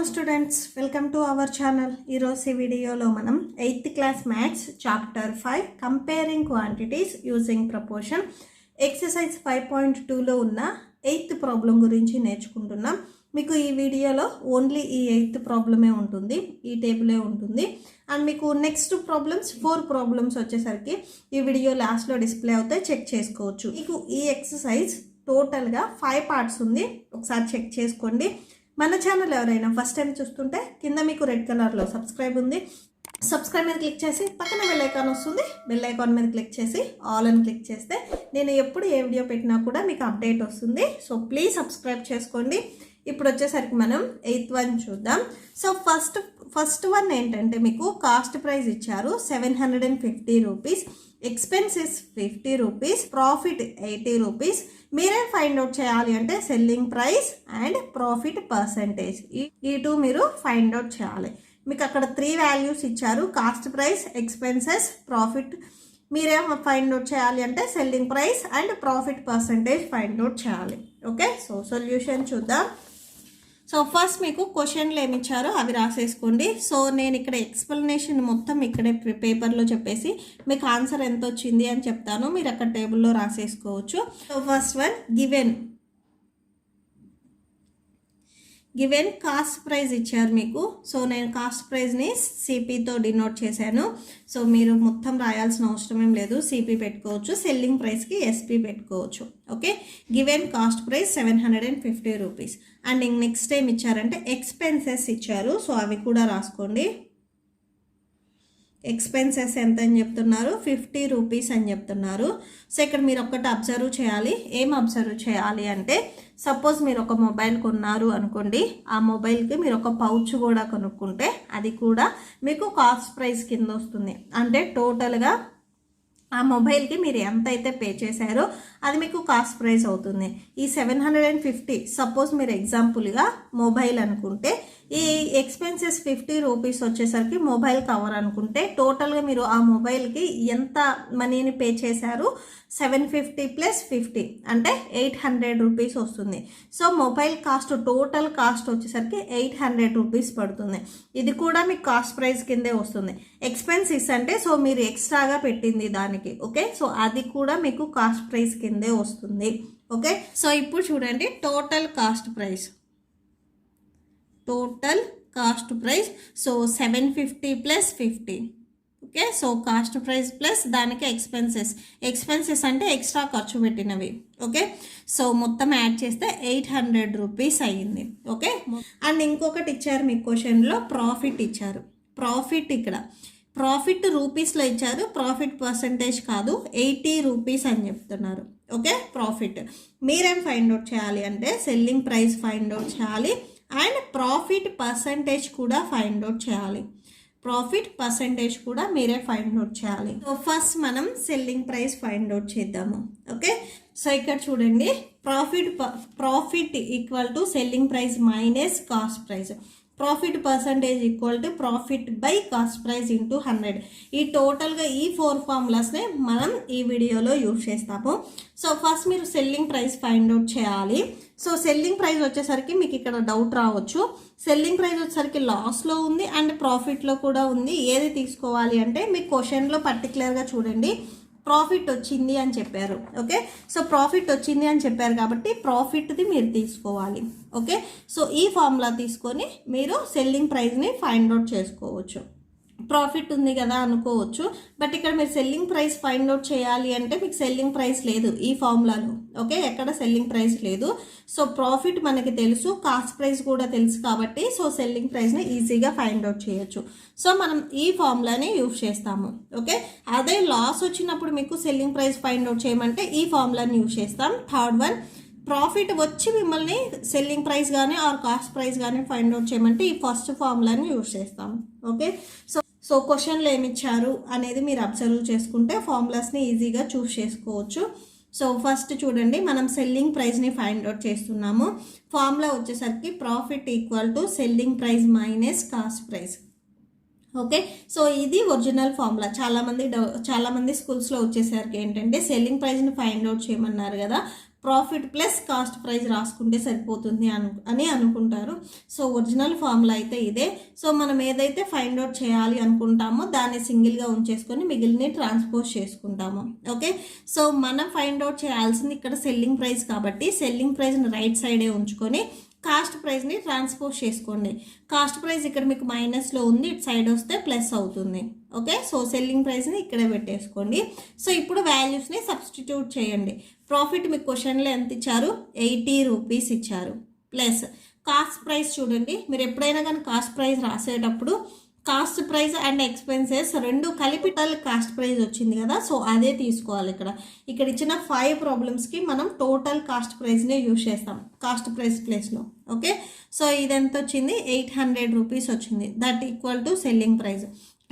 Hello students, welcome to our channel. ఈరోజు వీడియోలో మనం 8th class maths chapter 5 comparing quantities using proportion exercise 5.2లో ఉన్న 8th ప్రాబ్లం గురించి నేర్చుకుంటున్నాం. మీకు ఈ వీడియోలో ఓన్లీ ఈ 8th ప్రాబ్లమే ఉంటుంది, ఈ టేబులే ఉంటుంది. అండ్ మీకు నెక్స్ట్ ప్రాబ్లమ్స్ 4 ప్రాబ్లమ్స్ వచ్చేసరికి ఈ వీడియో లాస్ట్లో డిస్ప్లే అవుతాయి, చెక్ చేసుకోవచ్చు. మీకు ఈ ఎక్సర్సైజ్ టోటల్గా 5 పార్ట్స్ ఉంది, ఒకసారి చెక్ చేసుకోండి. మన ఛానల్ ఎవరైనా ఫస్ట్ టైం చూస్తుంటే కింద మీకు రెడ్ కలర్లో సబ్స్క్రైబ్ ఉంది, సబ్స్క్రైబ్ మీద క్లిక్ చేసి పక్కన బెల్ ఐకాన్ వస్తుంది, బెల్ ఐకాన్ మీద క్లిక్ చేసి ఆల్ అని క్లిక్ చేస్తే నేను ఎప్పుడు ఏ వీడియో పెట్టినా కూడా మీకు అప్డేట్ వస్తుంది. సో ప్లీజ్ సబ్స్క్రైబ్ చేసుకోండి. ఇప్పుడు వచ్చేసరికి మనం 8th వన్ చూద్దాం. సో ఫస్ట్ వన్ ఏంటంటే మీకు కాస్ట్ ప్రైస్ ఇచ్చారు 750 rupees, expenses 50 rupees, profit 80 rupees. మీరే ఫైండ్ అవుట్ చేయాలి అంటే selling price and profit percentage, ఈ టూ మీరు ఫైండ్ అవుట్ చేయాలి. మీకు అక్కడ 3 వాల్యూస్ ఇచ్చారు, కాస్ట్ ప్రైస్, ఎక్స్పెన్సెస్, ప్రాఫిట్. మీరేం ఫైండ్ అవుట్ చేయాలి అంటే selling price and profit percentage find out చేయాలి. ఓకే, సో సొల్యూషన్ చూద్దాం. సో ఫస్ట్ మీకు క్వశ్చన్లు ఏమి ఇచ్చారో అవి రాసేసుకోండి. సో నేను ఇక్కడ ఎక్స్ప్లెనేషన్ మొత్తం ఇక్కడే పేపర్లో చెప్పేసి మీకు ఆన్సర్ ఎంత వచ్చింది అని చెప్తాను, మీరు అక్కడ టేబుల్లో రాసేసుకోవచ్చు. So first one given cost price ఇచ్చారు మీకు. సో నేను కాస్ట్ ప్రైస్ని సిపితో డినోట్ చేశాను. సో మీరు మొత్తం రాయాల్సిన అవసరం ఏం లేదు, సిపి పెట్టుకోవచ్చు, సెల్లింగ్ ప్రైస్కి ఎస్పి పెట్టుకోవచ్చు. Okay, given cost price 750 rupees. And next ఏం ఇచ్చారంటే ఎక్స్పెన్సెస్ ఇచ్చారు, సో అవి కూడా రాసుకోండి. ఎక్స్పెన్సెస్ ఎంత అని చెప్తున్నారు, 50 రూపీస్ అని చెప్తున్నారు. సో ఇక్కడ మీరు ఒక్కటి అబ్జర్వ్ చేయాలి. ఏం అబ్జర్వ్ చేయాలి అంటే సపోజ్ మీరు ఒక మొబైల్ కొన్నారు అనుకోండి, ఆ మొబైల్కి మీరు ఒక పౌచ్ కూడా కొనుక్కుంటే అది కూడా మీకు కాస్ట్ ప్రైస్ కింద వస్తుంది. అంటే టోటల్గా ఆ మొబైల్కి మీరు ఎంత అయితే పే చేశారో అది మీకు కాస్ట్ ప్రైస్ అవుతుంది. ఈ 750 సపోజ్ మీరు ఎగ్జాంపుల్గా మొబైల్ అనుకుంటే, ఈ ఎక్స్పెన్సెస్ 50 రూపీస్ వచ్చేసరికి మొబైల్ కవర్ అనుకుంటే టోటల్గా మీరు ఆ మొబైల్కి ఎంత మనీని పే చేశారు, 750 + 50 అంటే 800 రూపీస్ వస్తుంది. So mobile cost total cost వచ్చేసరికి 800 రూపీస్ పడుతుంది. ఇది కూడా మీకు కాస్ట్ ప్రైస్ కిందే వస్తుంది. ఎక్స్పెన్సెస్ అంటే సో మీరు ఎక్స్ట్రాగా పెట్టింది దానికి. ఓకే, సో అది కూడా మీకు కాస్ట్ ప్రైస్ కిందే వస్తుంది. ఓకే, సో ఇప్పుడు చూడండి total cost price so 750 + 50. Okay, so cost price plus దానికి ఎక్స్పెన్సెస్ అంటే ఎక్స్ట్రా ఖర్చు పెట్టినవి. ఓకే, సో మొత్తం యాడ్ చేస్తే 800 రూపీస్ అయ్యింది. ఓకే, అండ్ ఇంకొకటి ఇచ్చారు మీకు క్వశ్చన్లో, ప్రాఫిట్ ఇచ్చారు. ఇక్కడ ప్రాఫిట్ రూపీస్లో ఇచ్చారు, ప్రాఫిట్ పర్సంటేజ్ కాదు, 80 రూపీస్ అని చెప్తున్నారు. ఓకే, ప్రాఫిట్ మీరేం ఫైండ్ అవుట్ చేయాలి అంటే సెల్లింగ్ ప్రైస్ ఫైండ్ అవుట్ చేయాలి అండ్ ప్రాఫిట్ పర్సంటేజ్ కూడా ఫైండ్ అవుట్ చేయాలి. మీరే ఫైండ్ అవుట్ చేయాలి. సో ఫస్ట్ మనం సెల్లింగ్ ప్రైస్ ఫైండ్ అవుట్ చేద్దాము. ఓకే, సో ఇక్కడ చూడండి profit equal to selling price minus cost price, profit percentage equal to profit by cost price into 100. ఈ టోటల్గా ఈ 4 ఫార్ములాస్ని మనం ఈ వీడియోలో యూజ్ చేస్తాము. సో ఫస్ట్ మీరు సెల్లింగ్ ప్రైస్ ఫైండ్ అవుట్ చేయాలి. సో సెల్లింగ్ ప్రైస్ వచ్చేసరికి మీకు ఇక్కడ డౌట్ రావచ్చు, సెల్లింగ్ ప్రైస్ వచ్చేసరికి లాస్లో ఉంది అండ్ ప్రాఫిట్లో కూడా ఉంది, ఏది తీసుకోవాలి అంటే మీకు క్వశ్చన్లో పర్టికులర్గా చూడండి ప్రాఫిట్ వచ్చింది అని చెప్పారు. ఓకే, సో ప్రాఫిట్ వచ్చింది అని చెప్పారు కాబట్టి ప్రాఫిట్ది మీరు తీసుకోవాలి. ఓకే, సో ఈ ఫార్ములా తీసుకొని మీరు సెల్లింగ్ ప్రైస్ని ఫైండ్ అవుట్ చేసుకోవచ్చు. ప్రాఫిట్ ఉంది కదా అనుకోవచ్చు, బట్ ఇక్కడ మీరు సెల్లింగ్ ప్రైస్ ఫైండ్ అవుట్ చేయాలి అంటే మీకు సెల్లింగ్ ప్రైస్ లేదు ఈ ఫార్ములాలో. ఓకే, ఎక్కడ సెల్లింగ్ ప్రైస్ లేదు. సో ప్రాఫిట్ మనకి తెలుసు, కాస్ట్ ప్రైస్ కూడా తెలుసు కాబట్టి సో సెల్లింగ్ ప్రైస్ని ఈజీగా ఫైండ్ అవుట్ చేయొచ్చు. సో మనం ఈ ఫార్ములాని యూజ్ చేస్తాము. ఓకే, అదే లాస్ వచ్చినప్పుడు మీకు సెల్లింగ్ ప్రైస్ ఫైండ్ అవుట్ చేయమంటే ఈ ఫార్ములాని యూజ్ చేస్తాం. థర్డ్ వన్ ప్రాఫిట్ వచ్చి మిమ్మల్ని సెల్లింగ్ ప్రైస్ కానీ ఆర్ కాస్ట్ ప్రైస్ కానీ ఫైండ్ అవుట్ చేయమంటే ఈ ఫస్ట్ ఫార్ములాని యూజ్ చేస్తాం. ఓకే, సో క్వశ్చన్లు ఏమి ఇచ్చారు అనేది మీరు అబ్జర్వ్ చేసుకుంటే ఫార్ములాస్ని ఈజీగా చూస్ చేసుకోవచ్చు. సో ఫస్ట్ చూడండి మనం సెల్లింగ్ ప్రైస్ని ఫైండ్ అవుట్ చేస్తున్నాము. ఫార్ములా వచ్చేసరికి profit equal to selling price minus cost price. Okay, so ఇది ఒరిజినల్ ఫార్ములా. చాలామంది స్కూల్స్లో వచ్చేసరికి ఏంటంటే సెల్లింగ్ ప్రైస్ని ఫైండ్ అవుట్ చేయమన్నారు కదా, ప్రాఫిట్ ప్లస్ కాస్ట్ ప్రైస్ రాసుకుంటే సరిపోతుంది అని అనుకుంటారు. సో ఒరిజినల్ ఫార్ములా అయితే ఇదే. సో మనం ఏదైతే ఫైండ్ అవుట్ చేయాలి అనుకుంటామో దాన్ని సింగిల్గా ఉంచేసుకొని మిగిలిన ట్రాన్స్పోజ్ చేసుకుంటాము. ఓకే, సో మనం ఫైండ్ అవుట్ చేయాల్సింది ఇక్కడ సెల్లింగ్ ప్రైస్ కాబట్టి సెల్లింగ్ ప్రైస్ని రైట్ సైడే ఉంచుకొని కాస్ట్ ప్రైస్ని ట్రాన్స్పోజ్ చేసుకోండి. కాస్ట్ ప్రైస్ ఇక్కడ మీకు మైనస్లో ఉంది, ఇటు సైడ్ వస్తే ప్లస్ అవుతుంది. ఓకే, సో సెల్లింగ్ ప్రైస్ని ఇక్కడే పెట్టేసుకోండి. సో ఇప్పుడు వాల్యూస్ని సబ్స్టిట్యూట్ చేయండి. ప్రాఫిట్ మీకు క్వశ్చన్లో ఎంత ఇచ్చారు, 80 రూపీస్ ఇచ్చారు. ప్లస్ కాస్ట్ ప్రైస్ చూడండి, మీరు ఎప్పుడైనా కానీ కాస్ట్ ప్రైస్ రాసేటప్పుడు కాస్ట్ ప్రైస్ అండ్ ఎక్స్పెన్సెస్ రెండు కలిపి కాస్ట్ ప్రైస్ వచ్చింది కదా, సో అదే తీసుకోవాలి. ఇక్కడ ఇచ్చిన 5 ప్రాబ్లమ్స్కి మనం టోటల్ కాస్ట్ ప్రైస్నే యూజ్ చేస్తాం కాస్ట్ ప్రైస్ ప్లేస్లో. ఓకే, సో ఇది ఎంత వచ్చింది, 800 రూపీస్ వచ్చింది. That equal to selling price.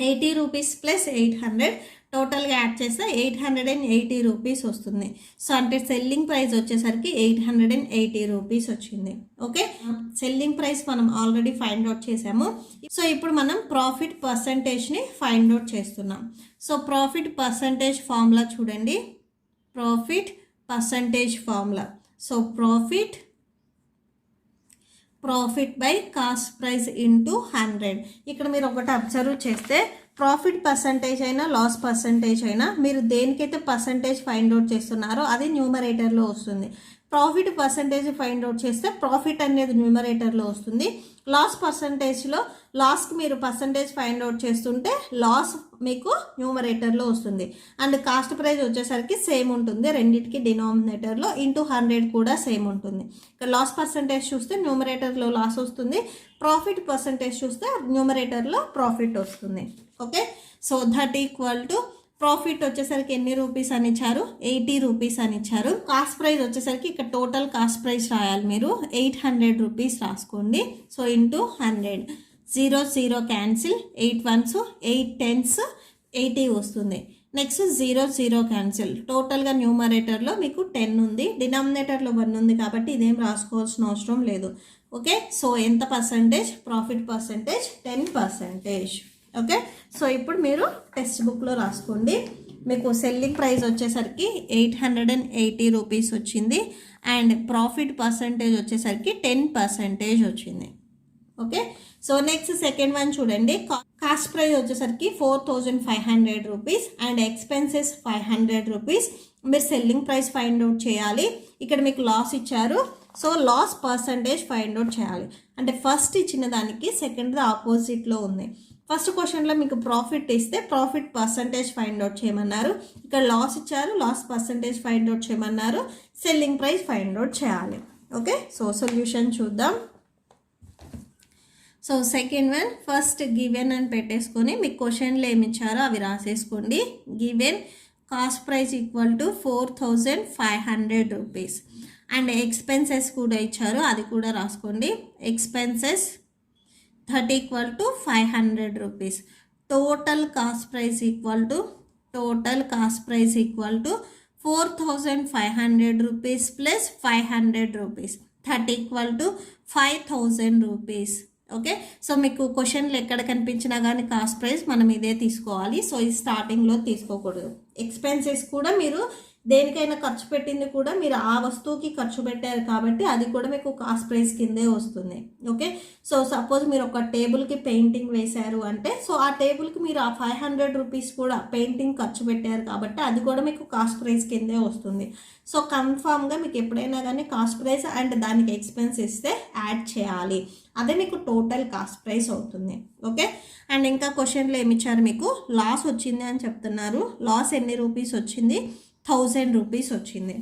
80 rupees plus 800 టోటల్గా యాడ్ చేస్తే 880 రూపీస్ వస్తుంది. సో అంటే సెల్లింగ్ ప్రైస్ వచ్చేసరికి 880 రూపీస్ వచ్చింది. ఓకే, సెల్లింగ్ ప్రైస్ మనం ఆల్రెడీ ఫైండ్ అవుట్ చేసాము. సో ఇప్పుడు మనం ప్రాఫిట్ పర్సంటేజ్ని ఫైండ్ అవుట్ చేస్తున్నాం. సో ప్రాఫిట్ పర్సంటేజ్ ఫార్ములా చూడండి, profit percentage formula. So profit by cost price into 100. ఇక్కడ మీరు ఒకటి అబ్జర్వ్ చేస్తే ప్రాఫిట్ పర్సంటేజ్ అయినా లాస్ పర్సంటేజ్ అయినా మీరు దేనికైతే పర్సంటేజ్ ఫైండ్ అవుట్ చేస్తున్నారో అది న్యూమరేటర్లో వస్తుంది. ప్రాఫిట్ పర్సంటేజ్ ఫైండ్ అవుట్ చేస్తే ప్రాఫిట్ అనేది న్యూమరేటర్లో వస్తుంది. లాస్ పర్సంటేజ్లో లాస్కి మీరు పర్సంటేజ్ ఫైండ్ అవుట్ చేస్తుంటే లాస్ మీకు న్యూమరేటర్లో వస్తుంది. అండ్ కాస్ట్ ప్రైస్ వచ్చేసరికి సేమ్ ఉంటుంది, రెండింటికి డినామినేటర్లో ఇంటూ 100 కూడా సేమ్ ఉంటుంది. ఇక్కడ లాస్ పర్సంటేజ్ చూస్తే న్యూమరేటర్లో లాస్ వస్తుంది, ప్రాఫిట్ పర్సంటేజ్ చూస్తే న్యూమరేటర్లో ప్రాఫిట్ వస్తుంది. Okay, so that equal to profit వచ్చేసరికి ఎన్ని రూపీస్ అని ఇచ్చారు, 80 రూపీస్ అని ఇచ్చారు. కాస్ట్ ప్రైస్ వచ్చేసరికి ఇక్కడ టోటల్ కాస్ట్ ప్రైస్ రాయాలి మీరు, 800 రూపీస్ రాసుకోండి. So into 100, 0 0 cancel, 8 1s 8 10s 80 వస్తుంది. నెక్స్ట్ 0 0 క్యాన్సిల్, టోటల్గా న్యూమరేటర్లో మీకు 10 ఉంది, డినామినేటర్లో 1 ఉంది కాబట్టి ఇదేం రాసుకోవాల్సిన అవసరం లేదు. ఓకే, సో ఎంత percentage, profit percentage 10%. Okay, so ఇప్పుడు మీరు టెక్స్ట్ బుక్లో రాసుకోండి. మీకు సెల్లింగ్ ప్రైస్ వచ్చేసరికి 880 రూపీస్ వచ్చింది అండ్ ప్రాఫిట్ పర్సంటేజ్ వచ్చేసరికి 10% వచ్చింది. Okay, so next second one చూడండి. కాస్ట్ ప్రైస్ వచ్చేసరికి 4500 రూపీస్ అండ్ ఎక్స్పెన్సెస్ 500 రూపీస్. మీరు సెల్లింగ్ ప్రైస్ ఫైండ్ అవుట్ చేయాలి. ఇక్కడ మీకు లాస్ ఇచ్చారు, so loss percentage find out చేయాలి. అంటే ఫస్ట్ ఇచ్చిన దానికి సెకండ్ ఆపోజిట్లో ఉంది. ఫస్ట్ క్వశ్చన్లో మీకు ప్రాఫిట్ ఇస్తే ప్రాఫిట్ పర్సంటేజ్ ఫైండ్ అవుట్ చేయమన్నారు, ఇక్కడ లాస్ ఇచ్చారు, లాస్ పర్సంటేజ్ ఫైండ్ అవుట్ చేయమన్నారు, సెల్లింగ్ ప్రైస్ ఫైండ్ అవుట్ చేయాలి. ఓకే, సో సొల్యూషన్ చూద్దాం. So second one first given అని పెట్టేసుకొని మీకు క్వశ్చన్లో ఏమి ఇచ్చారో అవి రాసేసుకోండి. Given cost price equal to 4500 rupees and expenses కూడా ఇచ్చారు, అది కూడా రాసుకోండి. Expenses that equal to 500 rupees. Total cost price equal to 4500 rupees plus 500 rupees. That equal to 5000 rupees. Okay, so మీకు క్వశ్చన్లు ఎక్కడ కనిపించినా కానీ కాస్ట్ ప్రైస్ మనం ఇదే తీసుకోవాలి. సో ఇది స్టార్టింగ్లో తీసుకోకూడదు. ఎక్స్పెన్సెస్ కూడా మీరు దేనికైనా ఖర్చు పెట్టింది కూడా మీరు ఆ వస్తువుకి ఖర్చు పెట్టారు కాబట్టి అది కూడా మీకు కాస్ట్ ప్రైస్ కిందే వస్తుంది. ఓకే, సో సపోజ్ మీరు ఒక టేబుల్కి పెయింటింగ్ వేశారు అంటే సో ఆ టేబుల్కి మీరు ఆ 500 రూపీస్ కూడా పెయింటింగ్ ఖర్చు పెట్టారు కాబట్టి అది కూడా మీకు కాస్ట్ ప్రైస్ కిందే వస్తుంది. సో కన్ఫామ్గా మీకు ఎప్పుడైనా కానీ కాస్ట్ ప్రైస్ అండ్ దానికి ఎక్స్పెన్స్ ఇస్తే యాడ్ చేయాలి, అదే మీకు టోటల్ కాస్ట్ ప్రైస్ అవుతుంది. ఓకే, అండ్ ఇంకా క్వశ్చన్లో ఏమి ఇచ్చారు, మీకు లాస్ వచ్చింది అని చెప్తున్నారు. లాస్ ఎన్ని రూపీస్ వచ్చింది, 1000 రూపీస్ వచ్చింది.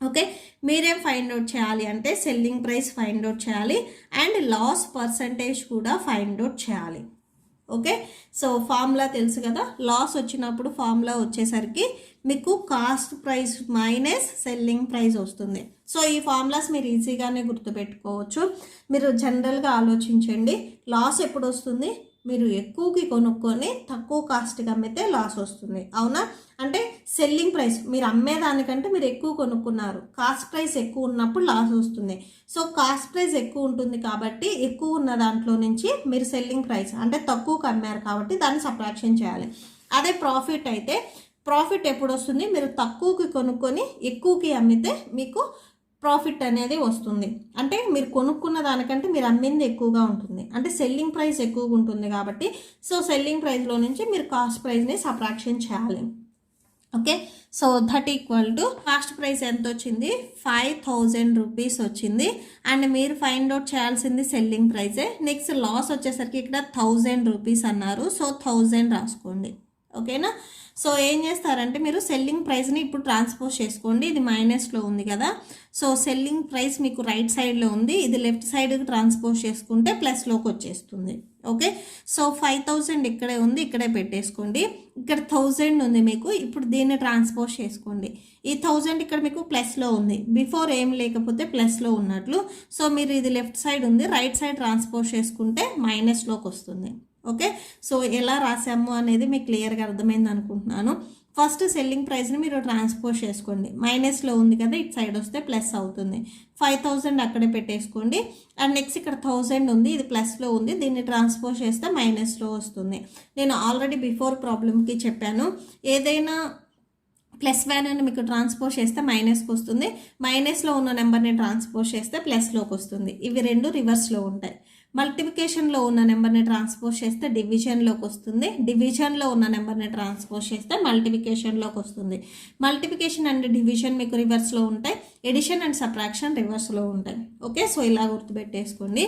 ఓకే, మీరేం ఫైండ్ అవుట్ చేయాలి అంటే సెల్లింగ్ ప్రైస్ ఫైండ్ అవుట్ చేయాలి అండ్ లాస్ పర్సంటేజ్ కూడా ఫైండ్ అవుట్ చేయాలి. ఓకే, సో ఫార్ములా తెలుసు కదా, లాస్ వచ్చినప్పుడు ఫార్ములా వచ్చేసరికి మీకు cost price minus selling price వస్తుంది. సో ఈ ఫార్ములాస్ మీరు ఈజీగానే గుర్తుపెట్టుకోవచ్చు. మీరు జనరల్గా ఆలోచించండి, లాస్ ఎప్పుడు వస్తుంది, మీరు ఎక్కువకి కొనుక్కొని తక్కువ కాస్ట్కి అమ్మితే లాస్ వస్తుంది, అవునా? అంటే సెల్లింగ్ ప్రైస్ మీరు అమ్మేదానికంటే మీరు ఎక్కువ కొనుక్కున్నారు, కాస్ట్ ప్రైస్ ఎక్కువ ఉన్నప్పుడు లాస్ వస్తుంది. సో కాస్ట్ ప్రైస్ ఎక్కువ ఉంటుంది కాబట్టి ఎక్కువ ఉన్న దాంట్లో నుంచి మీరు సెల్లింగ్ ప్రైస్ అంటే తక్కువకి అమ్మారు కాబట్టి దాన్ని సబ్ట్రాక్షన్ చేయాలి. అదే ప్రాఫిట్ అయితే ప్రాఫిట్ ఎప్పుడు వస్తుంది, మీరు తక్కువకి కొనుక్కొని ఎక్కువకి అమ్మితే మీకు ప్రాఫిట్ అనేది వస్తుంది. అంటే మీరు కొనుక్కున్న దానికంటే మీరు అమ్మింది ఎక్కువగా ఉంటుంది, అంటే సెల్లింగ్ ప్రైస్ ఎక్కువగా ఉంటుంది కాబట్టి సో సెల్లింగ్ ప్రైస్లో నుంచి మీరు కాస్ట్ ప్రైస్ని సబ్ట్రాక్షన్ చేయాలి. Okay, so that equal to cost price ఎంత వచ్చింది, 5000 రూపీస్ వచ్చింది. అండ్ మీరు ఫైండ్ అవుట్ చేయాల్సింది సెల్లింగ్ ప్రైసే. నెక్స్ట్ లాస్ వచ్చేసరికి ఇక్కడ 1000 రూపీస్ అన్నారు, సో 1000 రాసుకోండి. ఓకేనా, సో ఏం చేస్తారంటే మీరు సెల్లింగ్ ప్రైస్ని ఇప్పుడు ట్రాన్స్పోజ్ చేసుకోండి. ఇది మైనస్లో ఉంది కదా, సో సెల్లింగ్ ప్రైస్ మీకు రైట్ సైడ్లో ఉంది, ఇది లెఫ్ట్ సైడ్కి ట్రాన్స్పోజ్ చేసుకుంటే ప్లస్లోకి వచ్చేస్తుంది. ఓకే, సో 5000 ఇక్కడే ఉంది, ఇక్కడే పెట్టేసుకోండి. ఇక్కడ 1000 ఉంది మీకు, ఇప్పుడు దీన్ని ట్రాన్స్పోజ్ చేసుకోండి. ఈ 1000 ఇక్కడ మీకు ప్లస్లో ఉంది, బిఫోర్ ఏం లేకపోతే ప్లస్లో ఉన్నట్లు. సో మీరు ఇది లెఫ్ట్ సైడ్ ఉంది, రైట్ సైడ్ ట్రాన్స్పోజ్ చేసుకుంటే మైనస్లోకి వస్తుంది. ఓకే, సో ఎలా రాసాము అనేది మీకు క్లియర్గా అర్థమైంది అనుకుంటున్నాను. ఫస్ట్ సెల్లింగ్ ప్రైస్ని మీరు ట్రాన్స్పోజ్ చేసుకోండి, మైనస్లో ఉంది కదా, ఇటు సైడ్ వస్తే ప్లస్ అవుతుంది. 5000 అక్కడే పెట్టేసుకోండి. అండ్ నెక్స్ట్ ఇక్కడ 1000 ఉంది, ఇది ప్లస్లో ఉంది, దీన్ని ట్రాన్స్పోజ్ చేస్తే మైనస్లో వస్తుంది. నేను ఆల్రెడీ బిఫోర్ ప్రాబ్లమ్కి చెప్పాను, ఏదైనా ప్లస్ వాల్యూని మీకు ట్రాన్స్పోజ్ చేస్తే మైనస్కి వస్తుంది, మైనస్లో ఉన్న నెంబర్ని ట్రాన్స్పోజ్ చేస్తే ప్లస్లోకి వస్తుంది. ఇవి రెండు రివర్స్లో ఉంటాయి. మల్టిప్లికేషన్లో ఉన్న నెంబర్ని ట్రాన్స్పోజ్ చేస్తే డివిజన్లోకి వస్తుంది, డివిజన్లో ఉన్న నెంబర్ని ట్రాన్స్పోజ్ చేస్తే మల్టిప్లికేషన్లోకి వస్తుంది. మల్టిప్లికేషన్ అండ్ డివిజన్ మీకు రివర్స్లో ఉంటాయి, ఎడిషన్ అండ్ సబ్ట్రాక్షన్ రివర్స్లో ఉంటాయి. ఓకే, సో ఇలా గుర్తుపెట్టేసుకోండి.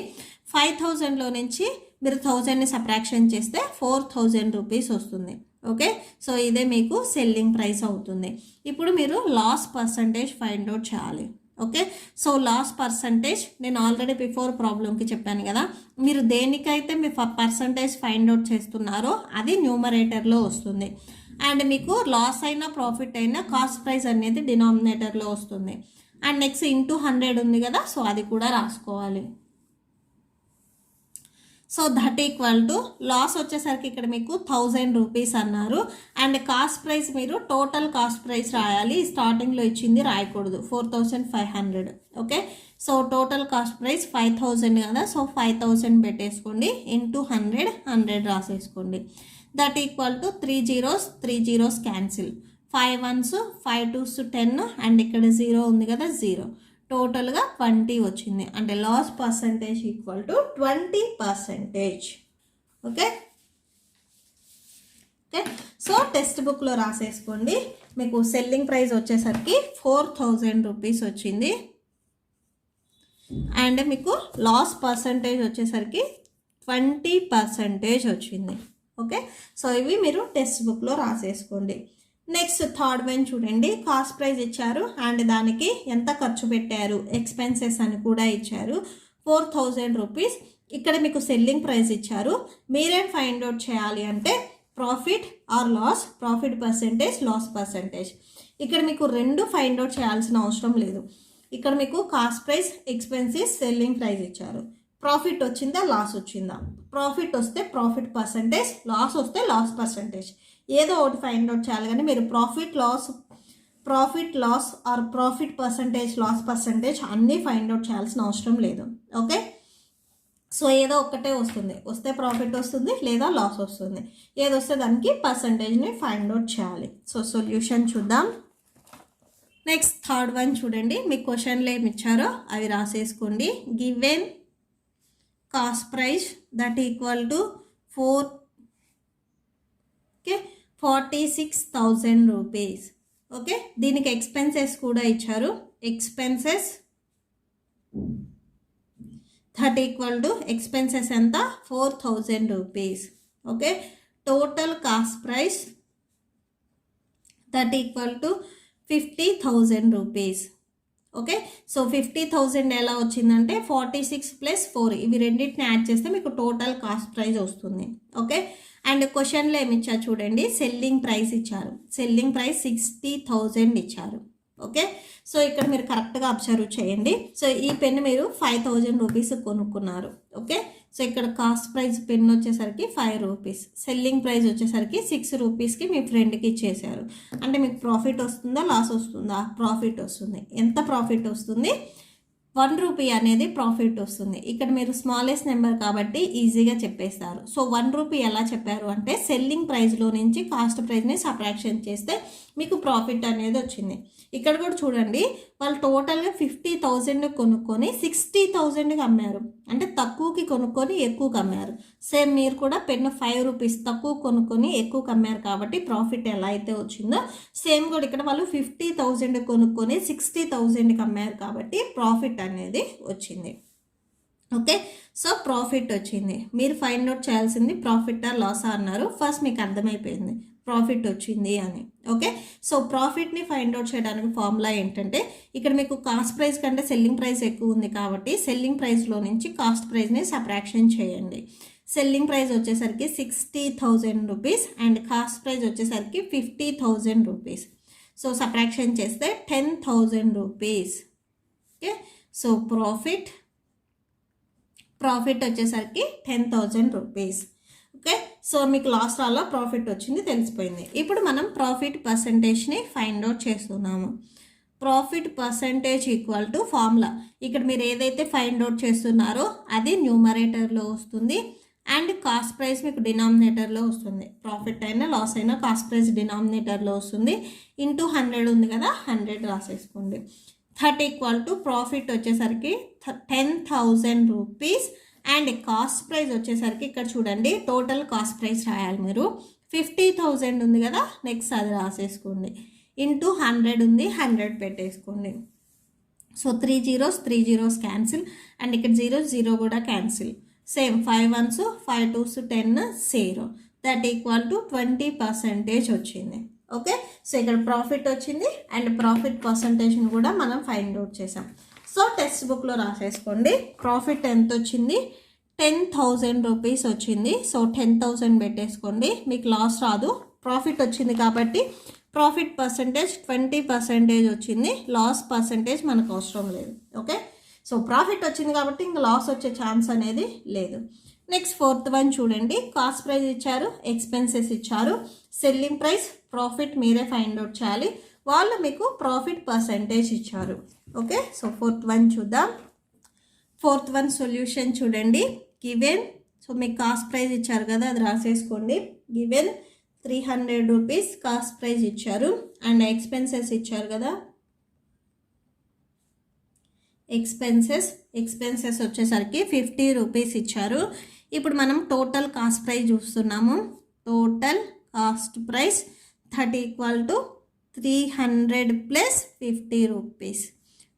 5000లో నుంచి మీరు 1000ని సబ్ట్రాక్షన్ చేస్తే 4000 రూపీస్ వస్తుంది. ఓకే, సో ఇదే మీకు సెల్లింగ్ ప్రైస్ అవుతుంది. ఇప్పుడు మీరు లాస్ పర్సంటేజ్ ఫైండ్ అవుట్ చేయాలి. ఓకే, సో లాస్ పర్సంటేజ్ నేను ఆల్రెడీ బిఫోర్ ప్రాబ్లంకి చెప్పాను కదా, మీరు దేనికైతే మీ పర్సంటేజ్ ఫైండ్ అవుట్ చేస్తున్నారో అది న్యూమరేటర్లో వస్తుంది. అండ్ మీకు లాస్ అయినా ప్రాఫిట్ అయినా కాస్ట్ ప్రైస్ అనేది డినామినేటర్లో వస్తుంది. అండ్ నెక్స్ట్ ఇంటూ 100 ఉంది కదా, సో అది కూడా రాసుకోవాలి. So that equal to loss వచ్చేసరికి ఇక్కడ మీకు 1000 రూపీస్ అన్నారు. అండ్ కాస్ట్ ప్రైస్ మీరు టోటల్ కాస్ట్ ప్రైస్ రాయాలి, స్టార్టింగ్లో ఇచ్చింది రాయకూడదు, 4500. Okay, so total cost price 5000 కదా, సో 5000 పెట్టేసుకోండి, ఇంటూ 100 రాసేసుకోండి. That equal to 3 zeros cancel, 5 1s 5 2s 10 and ఇక్కడ 0 ఉంది కదా, 0. టోటల్గా 20 వచ్చింది, అంటే loss percentage equal to 20%. Okay okay, so text బుక్లో రాసేసుకోండి. మీకు సెల్లింగ్ ప్రైస్ వచ్చేసరికి 4000 రూపీస్ వచ్చింది. అండ్ మీకు లాస్ పర్సంటేజ్ వచ్చేసరికి 20% వచ్చింది. ఓకే, సో ఇవి మీరు టెక్స్ట్ బుక్లో రాసేసుకోండి. నెక్స్ట్ థర్డ్ వన్ చూడండి, కాస్ట్ ప్రైస్ ఇచ్చారు అండ్ దానికి ఎంత ఖర్చు పెట్టారు ఎక్స్పెన్సెస్ అని కూడా ఇచ్చారు, 4000 రూపీస్. ఇక్కడ మీకు సెల్లింగ్ ప్రైస్ ఇచ్చారు, మీరేం ఫైండ్ అవుట్ చేయాలి అంటే profit or loss, profit percentage, loss percentage. ఇక్కడ మీకు రెండు ఫైండ్ అవుట్ చేయాల్సిన అవసరం లేదు. ఇక్కడ మీకు cost price, expenses, selling price ఇచ్చారు, ప్రాఫిట్ వచ్చిందా లాస్ వచ్చిందా, ప్రాఫిట్ వస్తే ప్రాఫిట్ పర్సంటేజ్, లాస్ వస్తే లాస్ పర్సంటేజ్, ఏదో ఒకటి ఫైండ్ అవుట్ చేయాలి. కానీ మీరు profit loss or profit percentage, loss percentage అన్నీ ఫైండ్ అవుట్ చేయాల్సిన అవసరం లేదు. ఓకే, సో ఏదో ఒక్కటే వస్తుంది, వస్తే ప్రాఫిట్ వస్తుంది లేదా లాస్ వస్తుంది, ఏదొస్తే దానికి పర్సంటేజ్ని ఫైండ్ అవుట్ చేయాలి. సో సొల్యూషన్ చూద్దాం. నెక్స్ట్ థర్డ్ వన్ చూడండి, మీకు క్వశ్చన్లు ఏమి ఇచ్చారో అవి రాసేసుకోండి. Given cost price that equal to 46,000 rupees. Okay, దీనికి ఎక్స్పెన్సెస్ కూడా ఇచ్చారు, expenses that equal to expenses ఎంత 4000 rupees. Okay, total cost price that equal to 50,000 rupees. Okay, so 50,000 ఎలా వచ్చిందంటే 46 + 4 ఇవి రెండింటిని యాడ్ చేస్తే మీకు టోటల్ కాస్ట్ ప్రైస్ వస్తుంది. ఓకే, అండ్ క్వశ్చన్లో ఏమి ఇచ్చారు చూడండి, సెల్లింగ్ ప్రైస్ ఇచ్చారు, సెల్లింగ్ ప్రైస్ 60,000 ఇచ్చారు. ఓకే, సో ఇక్కడ మీరు కరెక్ట్గా అబ్జర్వ్ చేయండి. సో ఈ పెన్ మీరు 5000 రూపీస్ కొనుక్కున్నారు. ఓకే, సో ఇక్కడ కాస్ట్ ప్రైస్ పెన్ వచ్చేసరికి 5 రూపీస్, సెల్లింగ్ ప్రైస్ వచ్చేసరికి 6 రూపీస్కి మీ ఫ్రెండ్కి ఇచ్చేసారు. అంటే మీకు ప్రాఫిట్ వస్తుందా లాస్ వస్తుందా? ప్రాఫిట్ వస్తుంది. ఎంత ప్రాఫిట్ వస్తుంది? 1 రూపీ అనేది ప్రాఫిట్ వస్తుంది. ఇక్కడ మీరు స్మాలెస్ట్ నెంబర్ కాబట్టి ఈజీగా చెప్పేస్తారు. సో 1 రూపీ ఎలా చెప్పారు అంటే సెల్లింగ్ ప్రైస్లో నుంచి కాస్ట్ ప్రైస్ని సబ్ట్రాక్షన్ చేస్తే మీకు ప్రాఫిట్ అనేది వచ్చింది. ఇక్కడ కూడా చూడండి, వాళ్ళు టోటల్గా 50,000 కొనుక్కొని 60,000కి అమ్మారు. అంటే తక్కువకి కొనుక్కొని ఎక్కువకి అమ్మారు. సేమ్ మీరు కూడా పెన్ను 5 రూపీస్ తక్కువ కొనుక్కొని ఎక్కువకి అమ్మారు కాబట్టి ప్రాఫిట్ ఎలా అయితే వచ్చిందో సేమ్ కూడా ఇక్కడ వాళ్ళు 50,000 కొనుక్కొని 60,000కి అమ్మారు కాబట్టి ప్రాఫిట్ అనేది వచ్చింది. ఓకే, సో ప్రాఫిట్ వచ్చింది. మీరు ఫైండ్ అవుట్ చేయాల్సింది ప్రాఫిట్ ఆర్ లాసా అన్నారు. ఫస్ట్ మీకు అర్థమైపోయింది ప్రాఫిట్ వచ్చింది అని. ఓకే, సో ప్రాఫిట్ని ఫైండ్ అవుట్ చేయడానికి ఫార్ములా ఏంటంటే ఇక్కడ మీకు కాస్ట్ ప్రైస్ కంటే సెల్లింగ్ ప్రైస్ ఎక్కువ ఉంది కాబట్టి సెల్లింగ్ ప్రైస్లో నుంచి కాస్ట్ ప్రైస్ని సబ్ట్రాక్షన్ చేయండి. సెల్లింగ్ ప్రైస్ వచ్చేసరికి 60,000 రూపీస్ అండ్ కాస్ట్ ప్రైస్ వచ్చేసరికి 50,000 రూపీస్. సో సబ్ట్రాక్షన్ చేస్తే 10,000 రూపీస్. ఓకే, సో ప్రాఫిట్ వచ్చేసరికి 10,000 రూపీస్. ఓకే, సో మీకు లాస్ట్ రాలో ప్రాఫిట్ వచ్చింది తెలిసిపోయింది. ఇప్పుడు మనం ప్రాఫిట్ పర్సంటేజ్ని ఫైండ్ అవుట్ చేస్తున్నాము. Profit percentage equal to formula. ఇక్కడ మీరు ఏదైతే ఫైండ్ అవుట్ చేస్తున్నారో అది న్యూమరేటర్లో వస్తుంది అండ్ కాస్ట్ ప్రైస్ మీకు డినామినేటర్లో వస్తుంది. ప్రాఫిట్ అయినా లాస్ అయినా కాస్ట్ ప్రైస్ డినామినేటర్లో వస్తుంది. ఇంటూ 100 ఉంది కదా, 100 రాసేసుకోండి. 30 ప్రాఫిట్ వచ్చేసరికి 10,000 రూపీస్ అండ్ కాస్ట్ ప్రైస్ వచ్చేసరికి ఇక్కడ చూడండి టోటల్ కాస్ట్ ప్రైస్ రాయాలి మీరు. 50,000 ఉంది కదా, నెక్స్ట్ అది రాసేసుకోండి. ఇంటూ 100 ఉంది, 100 పెట్టేసుకోండి. సో 3 zeros క్యాన్సిల్ అండ్ ఇక్కడ 0 కూడా cancel. Same 5 1s 5 2s 10 0. That equal to 20% వచ్చింది. ఓకే, సో ఇక్కడ ప్రాఫిట్ వచ్చింది అండ్ ప్రాఫిట్ పర్సంటేజ్ని కూడా మనం ఫైండ్ అవుట్ చేసాం. సో టెక్స్ట్ బుక్లో రాసేసుకోండి. ప్రాఫిట్ ఎంత వచ్చింది? 10,000 రూపీస్ వచ్చింది. సో 10,000 పెట్టేసుకోండి, మీకు లాస్ రాదు. ప్రాఫిట్ వచ్చింది కాబట్టి ప్రాఫిట్ పర్సంటేజ్ 20% వచ్చింది. లాస్ పర్సంటేజ్ మనకు అవసరం లేదు. ఓకే, సో ప్రాఫిట్ వచ్చింది కాబట్టి ఇంకా లాస్ వచ్చే ఛాన్స్ అనేది లేదు. నెక్స్ట్ 4th వన్ చూడండి. కాస్ట్ ప్రైస్ ఇచ్చారు, ఎక్స్పెన్సెస్ ఇచ్చారు, సెల్లింగ్ ప్రైస్ ప్రాఫిట్ మీరే ఫైండ్ అవుట్ చేయాలి. వాళ్ళు మీకు ప్రాఫిట్ పర్సంటేజ్ ఇచ్చారు. ఓకే, సో 4th వన్ చూద్దాం. 4th వన్ సొల్యూషన్ చూడండి. గివెన్, సో మీకు కాస్ట్ ప్రైస్ ఇచ్చారు కదా అది రాసేసుకోండి. గివెన్ 300 రూపీస్ కాస్ట్ ప్రైస్ ఇచ్చారు అండ్ ఎక్స్పెన్సెస్ ఇచ్చారు కదా. ఎక్స్పెన్సెస్ వచ్చేసరికి 50 రూపీస్ ఇచ్చారు. ఇప్పుడు మనం టోటల్ కాస్ట్ ప్రైస్ చూస్తున్నాము. Total cost price that equal to 300 plus 50 rupees.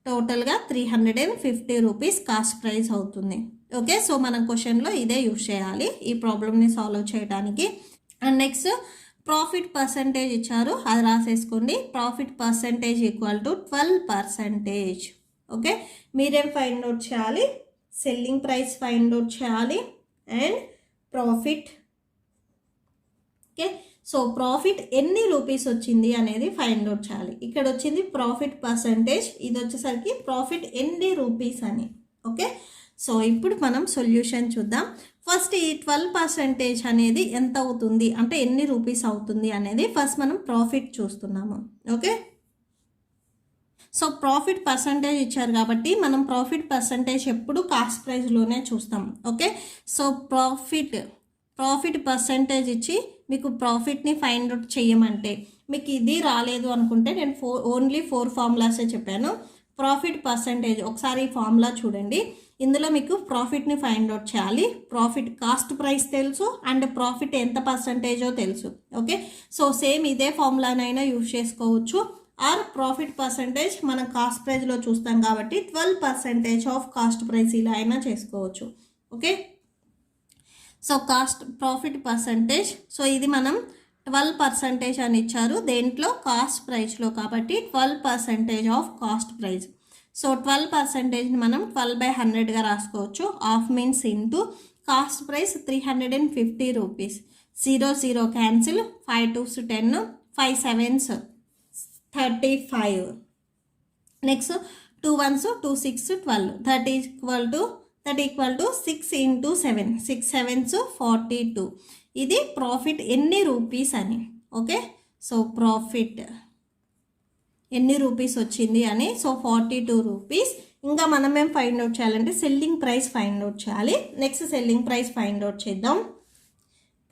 టోటల్గా 350 రూపీస్ కాస్ట్ ప్రైస్ అవుతుంది. ఓకే, సో మనం క్వశ్చన్లో ఇదే యూజ్ చేయాలి ఈ ప్రాబ్లమ్ని సాల్వ్ చేయడానికి. అండ్ నెక్స్ట్ ప్రాఫిట్ పర్సంటేజ్ ఇచ్చారు, అది రాసేసుకోండి. Profit percentage equal to 12%. Okay, మీరేం ఫైండ్ అవుట్ చేయాలి? సెల్లింగ్ ప్రైస్ ఫైండ్ అవుట్ చేయాలి and profit. Okay, so profit ఎన్ని రూపీస్ వచ్చింది అనేది ఫైండ్ అవుట్ చేయాలి. ఇక్కడ వచ్చింది ప్రాఫిట్ పర్సంటేజ్, ఇది వచ్చేసరికి ప్రాఫిట్ ఎన్ని రూపీస్ అని. ఓకే, సో ఇప్పుడు మనం సొల్యూషన్ చూద్దాం. ఫస్ట్ ఈ 12% అనేది ఎంత అవుతుంది అంటే ఎన్ని రూపీస్ అవుతుంది అనేది ఫస్ట్ మనం ప్రాఫిట్ చూస్తున్నాము. ఓకే, సో ప్రాఫిట్ పర్సంటేజ్ ఇచ్చారు కాబట్టి మనం ప్రాఫిట్ పర్సంటేజ్ ఎప్పుడు కాస్ట్ ప్రైస్లోనే చూస్తాం. ఓకే, సో ప్రాఫిట్ పర్సంటేజ్ ఇచ్చి మీకు ప్రాఫిట్ని ఫైండ్ అవుట్ చేయమంటే మీకు ఇది రాలేదు అనుకుంటే నేను ఓన్లీ 4 ఫార్ములాసే చెప్పాను. ప్రాఫిట్ పర్సంటేజ్ ఒకసారి ఈ ఫార్ములా చూడండి. ఇందులో మీకు ప్రాఫిట్ని ఫైండ్ అవుట్ చేయాలి. ప్రాఫిట్ కాస్ట్ ప్రైస్ తెలుసు అండ్ ప్రాఫిట్ ఎంత పర్సంటేజో తెలుసు. ఓకే, సో సేమ్ ఇదే ఫార్ములానైనా యూజ్ చేసుకోవచ్చు. ఆర్ ప్రాఫిట్ పర్సంటేజ్ మనం కాస్ట్ ప్రైస్లో చూస్తాం కాబట్టి 12% ఆఫ్ కాస్ట్ ప్రైస్ ఇలా అయినా చేసుకోవచ్చు. Okay, so profit percentage, so ఇది మనం 12% అని ఇచ్చారు దేంట్లో కాస్ట్ ప్రైస్లో కాబట్టి 12% ఆఫ్ కాస్ట్ ప్రైస్. సో 12%ని మనం 12/100గా రాసుకోవచ్చు. Half means into cost price 350 rupees. 0 cancel, 5 2s 10, 5 7s 35. Next 2 1s 2 6 12. That equal to that equal to 6 into 7, 6 7s 42. ఇది ప్రాఫిట్ ఎన్ని రూపీస్ అని. ఓకే, సో ప్రాఫిట్ ఎన్ని రూపీస్ వచ్చింది అని. So 42 rupees. ఇంకా మనం ఏం ఫైండ్ అవుట్ చేయాలంటే సెల్లింగ్ ప్రైస్ ఫైండ్ అవుట్ చేయాలి. Next selling price find out చేద్దాం.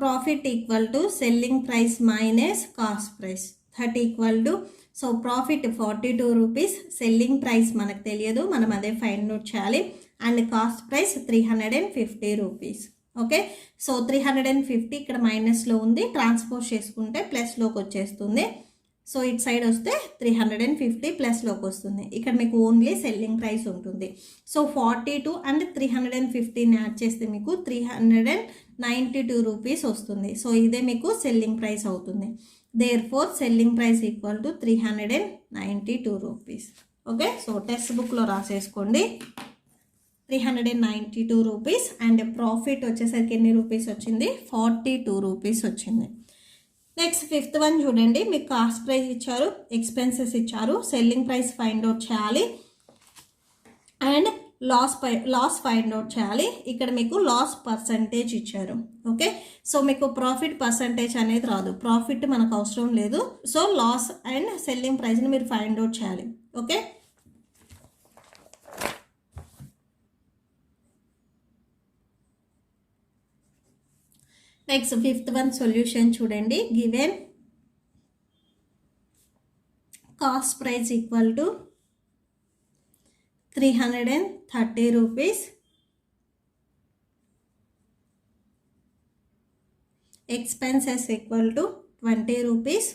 Profit equal to selling price minus cost price, that equal to, so profit 42 rupees, selling price మనకు తెలియదు, మనం అదే ఫైండ్ అవుట్ చేయాలి. And cost price 350 rupees. Okay, so 350 ఇక్కడ మైనస్లో ఉంది, transpose చేసుకుంటే ప్లస్లోకి వచ్చేస్తుంది. సో ఇటు సైడ్ వస్తే 350 ప్లస్లోకి వస్తుంది. ఇక్కడ మీకు ఓన్లీ సెల్లింగ్ ప్రైస్ ఉంటుంది. సో 42 అండ్ 350ని యాడ్ చేస్తే మీకు 392 రూపీస్ వస్తుంది. సో ఇదే మీకు సెల్లింగ్ ప్రైస్ అవుతుంది. Therefore selling price equal to 392 rupees. Okay, so text బుక్లో రాసేసుకోండి 392 రూపీస్. అండ్ ప్రాఫిట్ వచ్చేసరికి ఎన్ని రూపీస్ వచ్చింది? 42 రూపీస్ వచ్చింది. నెక్స్ట్ ఫిఫ్త్ వన్ చూడండి. మీకు కాస్ట్ ప్రైస్ ఇచ్చారు, ఎక్స్పెన్సెస్ ఇచ్చారు, సెల్లింగ్ ప్రైస్ ఫైండ్ అవుట్ చేయాలి అండ్ లాస్ ఫైండ్ అవుట్ చేయాలి. ఇక్కడ మీకు లాస్ పర్సంటేజ్ ఇచ్చారు. ఓకే, సో మీకు ప్రాఫిట్ పర్సంటేజ్ అనేది రాదు, ప్రాఫిట్ మనకు అవసరం లేదు. సో లాస్ అండ్ సెల్లింగ్ ప్రైస్ని మీరు ఫైండ్ అవుట్ చేయాలి. Okay, next fifth one solution చూడండి. Given cost price equal to 330 rupees, expenses equal to 20 rupees.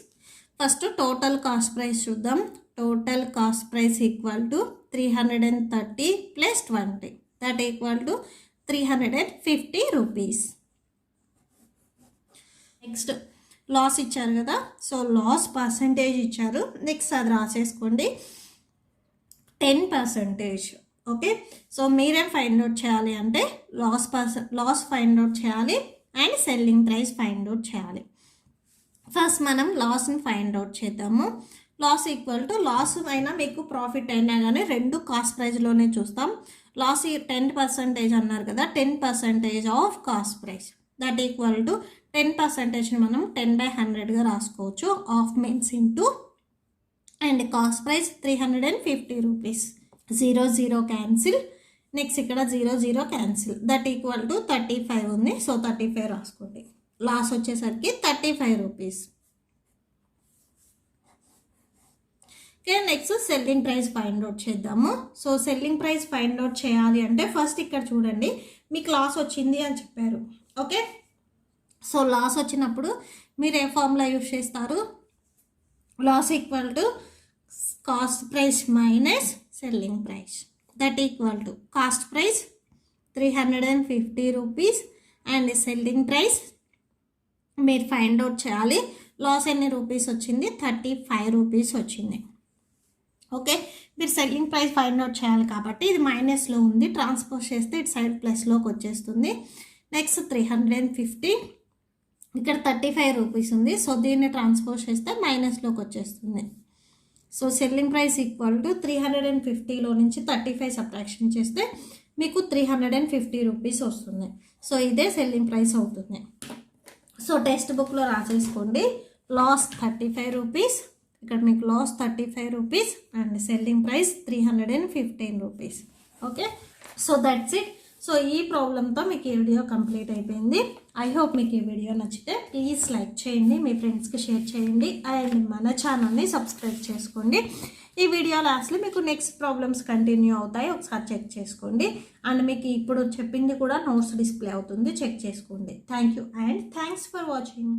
First total cost price చూద్దాం. Total cost price equal to 330 plus 20, that equal to 350 rupees. Next loss ఇచ్చారు కదా, so loss percentage ఇచ్చారు. Next అది రాసేసుకోండి 10%. Okay, so మీరేం find out చేయాలి అంటే loss find out చేయాలి and selling price find out చేయాలి. ఫస్ట్ మనం లాస్ని ఫైండ్ అవుట్ చేద్దాము. లాస్ ఈక్వల్ టు, లాస్ అయినా మీకు ప్రాఫిట్ అయినా కానీ రెండు కాస్ట్ ప్రైస్లోనే చూస్తాం. లాస్ 10% అన్నారు కదా, 10% of cost price, that equal to 10%ని మనం 10/100గా రాసుకోవచ్చు. Of means into and cost price 350 rupees. 0 0 cancel. Next ఇక్కడ 0 0 క్యాన్సిల్, దట్ ఈక్వల్ టు 35 ఉంది. సో 35 రాసుకోండి. లాస్ వచ్చేసరికి 35 rupees. Okay, next selling price find out చేద్దాము. So selling price find out చేయాలి అంటే ఫస్ట్ ఇక్కడ చూడండి, మీకు లాస్ వచ్చింది అని చెప్పారు. ఓకే, సో లాస్ వచ్చినప్పుడు మీరు ఏ ఫార్ములా యూజ్ చేస్తారు? Loss equal to cost price minus selling price, that equal to cost price 350 rupees and selling price మీరు ఫైండ్ అవుట్ చేయాలి. లాస్ ఎన్ని రూపీస్ వచ్చింది? 35 రూపీస్ వచ్చింది. ఓకే, మీరు సెల్లింగ్ ప్రైస్ ఫైండ్ అవుట్ చేయాలి కాబట్టి ఇది మైనస్లో ఉంది, ట్రాన్స్పోజ్ చేస్తే ఇటు సైడ్ ప్లస్లోకి వచ్చేస్తుంది. నెక్స్ట్ 350, ఇక్కడ 35 రూపీస్ ఉంది, సో దీన్ని ట్రాన్స్పోజ్ చేస్తే మైనస్లోకి వచ్చేస్తుంది. So selling price equal to 350లో నుంచి 35 సబ్ట్రాక్షన్ చేస్తే మీకు 350 రూపీస్ వస్తుంది. సో ఇదే సెల్లింగ్ ప్రైస్ అవుతుంది. సో టెక్స్ట్ బుక్లో రాసేసుకోండి లాస్ 35 రూపీస్, ఇక్కడ మీకు loss 35 rupees and selling price 315 rupees. Okay, so that's it. So ఈ ప్రాబ్లంతో మీకు ఈ వీడియో కంప్లీట్ అయిపోయింది. ఐ హోప్ మీకు ఈ వీడియో నచ్చితే ప్లీజ్ లైక్ చేయండి, మీ ఫ్రెండ్స్కి షేర్ చేయండి అండ్ మన ఛానల్ని సబ్స్క్రైబ్ చేసుకోండి. ఈ వీడియో లాస్ట్లో మీకు నెక్స్ట్ ప్రాబ్లమ్స్ కంటిన్యూ అవుతాయి, ఒకసారి చెక్ చేసుకోండి. అండ్ మీకు ఇప్పుడు చెప్పింది కూడా నోట్స్ డిస్ప్లే అవుతుంది, చెక్ చేసుకోండి. Thank you and thanks for watching.